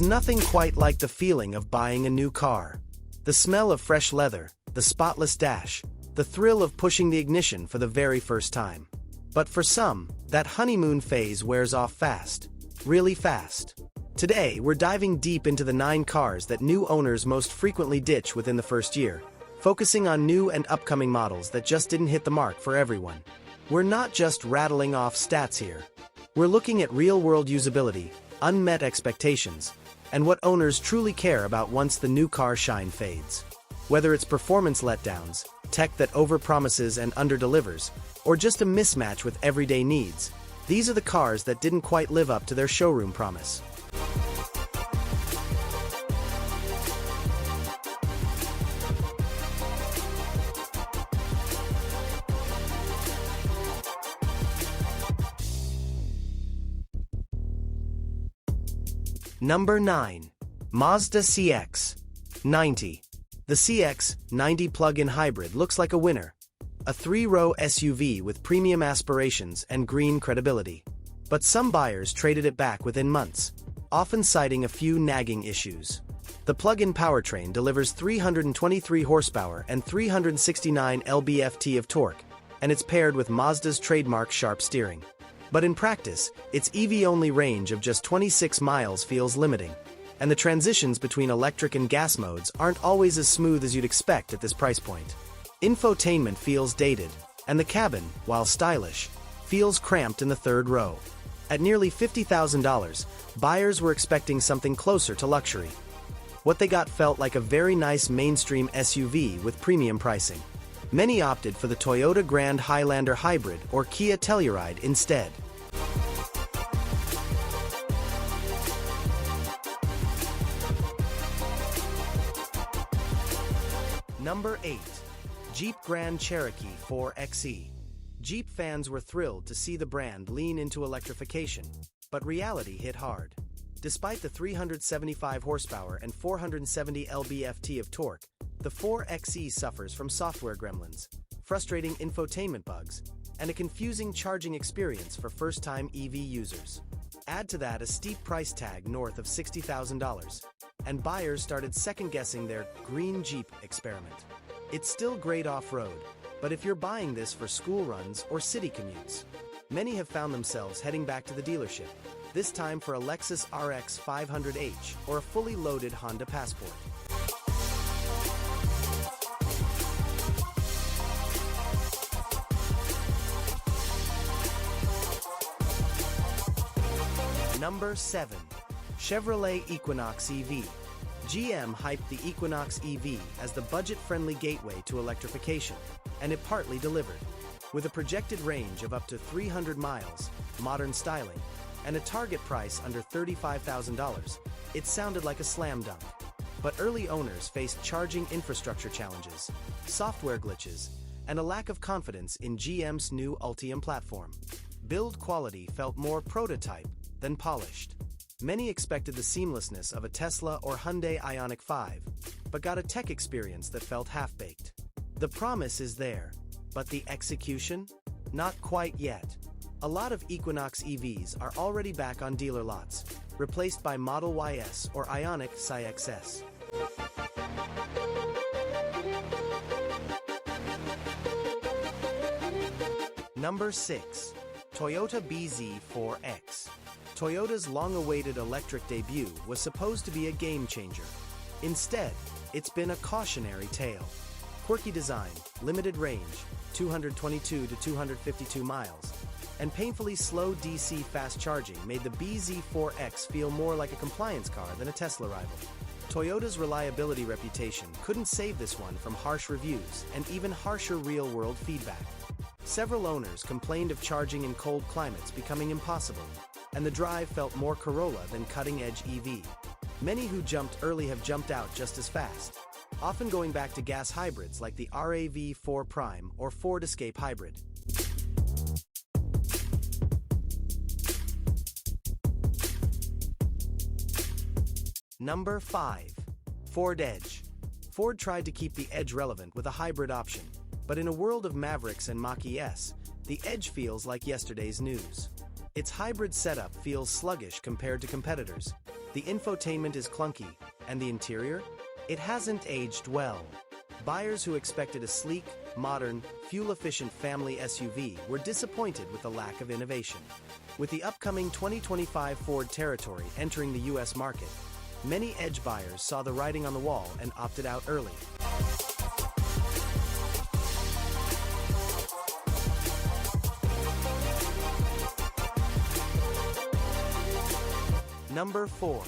There's nothing quite like the feeling of buying a new car. The smell of fresh leather, the spotless dash, the thrill of pushing the ignition for the very first time. But for some, that honeymoon phase wears off fast. Really fast. Today, we're diving deep into the 9 cars that new owners most frequently ditch within the first year, focusing on new and upcoming models that just didn't hit the mark for everyone. We're not just rattling off stats here. We're looking at real-world usability, unmet expectations, and what owners truly care about once the new car shine fades. Whether it's performance letdowns, tech that overpromises and underdelivers, or just a mismatch with everyday needs, these are the cars that didn't quite live up to their showroom promise. Number 9. Mazda CX-90. The CX-90 plug-in hybrid looks like a winner. A 3-row SUV with premium aspirations and green credibility. But some buyers traded it back within months, often citing a few nagging issues. The plug-in powertrain delivers 323 horsepower and 369 lb-ft of torque, and it's paired with Mazda's trademark sharp steering. But in practice, its EV-only range of just 26 miles feels limiting, and the transitions between electric and gas modes aren't always as smooth as you'd expect at this price point. Infotainment feels dated, and the cabin, while stylish, feels cramped in the third row. At nearly $50,000, buyers were expecting something closer to luxury. What they got felt like a very nice mainstream SUV with premium pricing. Many opted for the Toyota Grand Highlander Hybrid or Kia Telluride instead. Number 8. Jeep Grand Cherokee 4xe. Jeep fans were thrilled to see the brand lean into electrification, but reality hit hard. Despite the 375 horsepower and 470 lb-ft of torque, the 4xe suffers from software gremlins, frustrating infotainment bugs, and a confusing charging experience for first-time EV users. Add to that a steep price tag north of $60,000, and buyers started second-guessing their green Jeep experiment. It's still great off-road, but if you're buying this for school runs or city commutes, many have found themselves heading back to the dealership, this time for a Lexus RX 500h or a fully loaded Honda Passport. Number 7. Chevrolet Equinox EV. GM hyped the Equinox EV as the budget-friendly gateway to electrification, and it partly delivered. With a projected range of up to 300 miles, modern styling, and a target price under $35,000, it sounded like a slam dunk. But early owners faced charging infrastructure challenges, software glitches, and a lack of confidence in GM's new Ultium platform. Build quality felt more prototype than polished. Many expected the seamlessness of a Tesla or Hyundai Ioniq 5, but got a tech experience that felt half-baked. The promise is there, but the execution? Not quite yet. A lot of Equinox EVs are already back on dealer lots, replaced by Model YS or Ioniq XS. Number 6. Toyota bZ4X. Toyota's long-awaited electric debut was supposed to be a game-changer. Instead, it's been a cautionary tale. Quirky design, limited range, 222 to 252 miles, and painfully slow DC fast charging made the bZ4X feel more like a compliance car than a Tesla rival. Toyota's reliability reputation couldn't save this one from harsh reviews and even harsher real-world feedback. Several owners complained of charging in cold climates becoming impossible, and the drive felt more Corolla than cutting-edge EV. Many who jumped early have jumped out just as fast, often going back to gas hybrids like the RAV4 Prime or Ford Escape Hybrid. Number 5. Ford Edge. Ford tried to keep the Edge relevant with a hybrid option, but in a world of Mavericks and Mach-Es, the Edge feels like yesterday's news. Its hybrid setup feels sluggish compared to competitors, The infotainment is clunky, and the interior? It hasn't aged well. Buyers who expected a sleek, modern, fuel-efficient family SUV were disappointed with the lack of innovation. With the upcoming 2025 Ford Territory entering the US market, many Edge buyers saw the writing on the wall and opted out early. Number 4.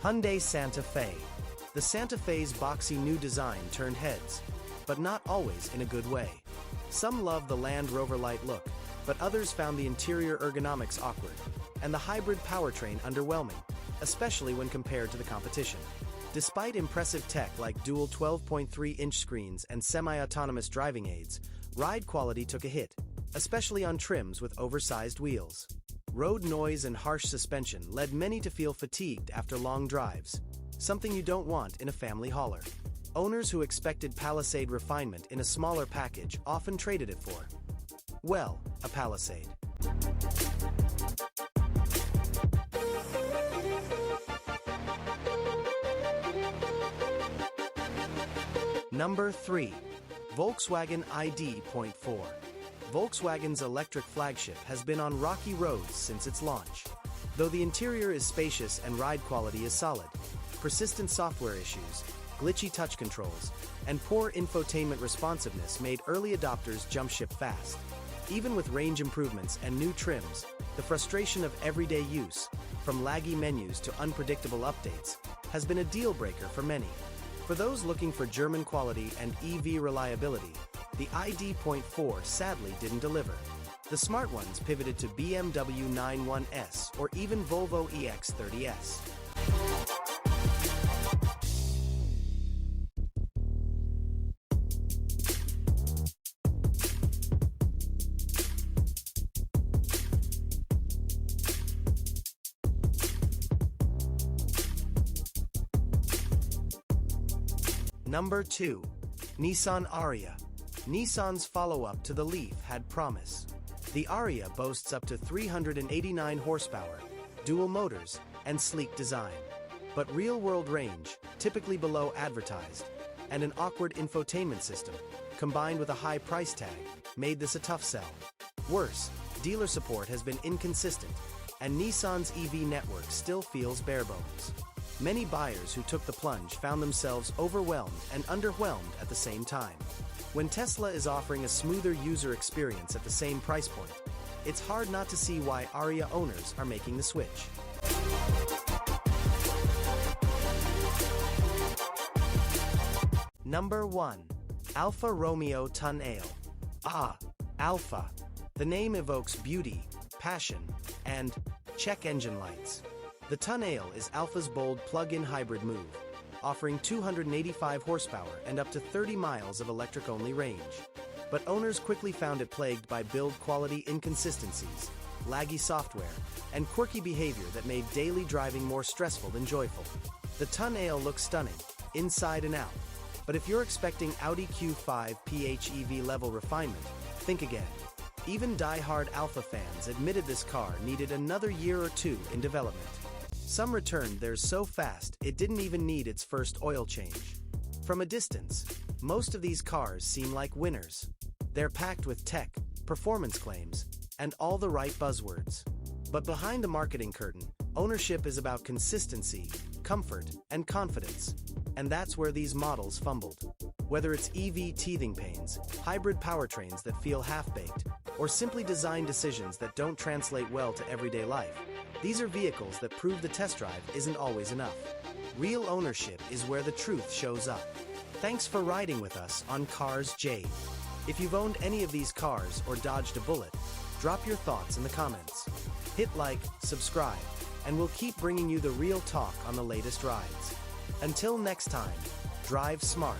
Hyundai Santa Fe. The Santa Fe's boxy new design turned heads, but not always in a good way. Some loved the Land Rover-like look, but others found the interior ergonomics awkward, and the hybrid powertrain underwhelming, especially when compared to the competition. Despite impressive tech like dual 12.3-inch screens and semi-autonomous driving aids, ride quality took a hit, especially on trims with oversized wheels. Road noise and harsh suspension led many to feel fatigued after long drives, something you don't want in a family hauler. Owners who expected Palisade refinement in a smaller package often traded it for, well, a Palisade. Number 3. Volkswagen ID.4. Volkswagen's electric flagship has been on rocky roads since its launch. Though the interior is spacious and ride quality is solid, persistent software issues, glitchy touch controls, and poor infotainment responsiveness made early adopters jump ship fast. Even with range improvements and new trims, the frustration of everyday use, from laggy menus to unpredictable updates, has been a deal-breaker for many. For those looking for German quality and EV reliability, the ID.4 sadly didn't deliver. The smart ones pivoted to BMW 91S or even Volvo EX30S. Number 2. Nissan Ariya. Nissan's follow-up to the Leaf had promise. The Ariya boasts up to 389 horsepower, dual motors, and sleek design. But real-world range, typically below advertised, and an awkward infotainment system, combined with a high price tag, made this a tough sell. Worse, dealer support has been inconsistent, and Nissan's EV network still feels bare bones. Many buyers who took the plunge found themselves overwhelmed and underwhelmed at the same time. When Tesla is offering a smoother user experience at the same price point, it's hard not to see why Ariya owners are making the switch. Number 1. Alfa Romeo Tonale. Alfa. The name evokes beauty, passion, and check engine lights. The Tonale is Alfa's bold plug-in hybrid move, offering 285 horsepower and up to 30 miles of electric-only range. But owners quickly found it plagued by build quality inconsistencies, laggy software, and quirky behavior that made daily driving more stressful than joyful. The Tonale looks stunning, inside and out, but if you're expecting Audi Q5 PHEV level refinement, think again. Even die-hard Alfa fans admitted this car needed another year or two in development. Some returned theirs so fast it didn't even need its first oil change. From a distance, most of these cars seem like winners. They're packed with tech, performance claims, and all the right buzzwords. But behind the marketing curtain, ownership is about consistency, comfort, and confidence. And that's where these models fumbled. Whether it's EV teething pains, hybrid powertrains that feel half-baked, or simply design decisions that don't translate well to everyday life, these are vehicles that prove the test drive isn't always enough. Real ownership is where the truth shows up. Thanks for riding with us on Cars Jade. If you've owned any of these cars or dodged a bullet, drop your thoughts in the comments. Hit like, subscribe, and we'll keep bringing you the real talk on the latest rides. Until next time, drive smart.